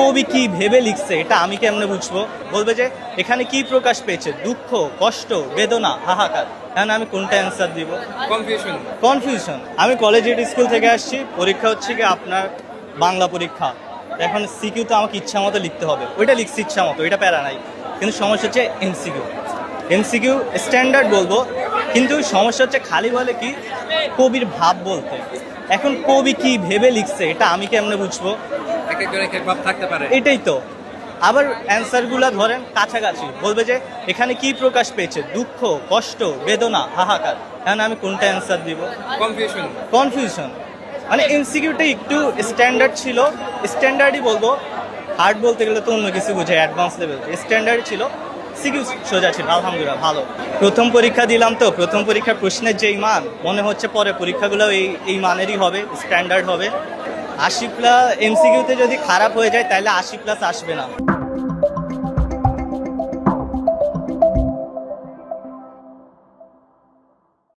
কবি কি ভেবে লিখছে এটা আমি কেমনে বুঝবো? বলবে যে এখানে কি প্রকাশ পেয়েছে, দুঃখ, কষ্ট, বেদনা, হাহাকার। এখন আমি কোনটা অ্যান্সার দিব? কনফিউশন। আমি কলেজের স্কুল থেকে আসছি, পরীক্ষা হচ্ছে কি আপনার বাংলা পরীক্ষা। এখন সিকিউ তো আমাকে ইচ্ছা মতো লিখতে হবে, ওইটা লিখছি ইচ্ছা মতো, ওইটা প্যারা নাই। কিন্তু সমস্যা হচ্ছে এমসিকিউ। এমসিকিউ স্ট্যান্ডার্ড বলবো, কিন্তু সমস্যা হচ্ছে খালি বলে কি কবির ভাব বলতে। এখন কবি কি ভেবে লিখছে এটা আমি কেমনে বুঝবো? এটাই তো। আবার অ্যান্সারগুলো ধরেন কাছাকাছি, বলবে যে এখানে কি প্রকাশ পেয়েছে, দুঃখ, কষ্ট, বেদনা, হাহাকার। এখন আমি কোনটা অ্যান্সার দিব? কনফিউশন। মানে এমসিকিউটা একটু স্ট্যান্ডার্ড ছিল, স্ট্যান্ডার্ডই বলবো। হার্ড বলতে গেলে তো অন্য কিছু বুঝে, অ্যাডভান্স লেভেল। স্ট্যান্ডার্ড ছিল, সিকিউ সোজা ছিল, আলহামদুলিল্লাহ ভালো। প্রথম পরীক্ষা দিলাম তো, প্রথম পরীক্ষার প্রশ্নের যেই মান, মনে হচ্ছে পরে পরীক্ষাগুলো এই মানেরই হবে, স্ট্যান্ডার্ড হবে। 80+ এমসিকিউতে যদি খারাপ হয়ে যায় তাহলে 80+ আসবে না।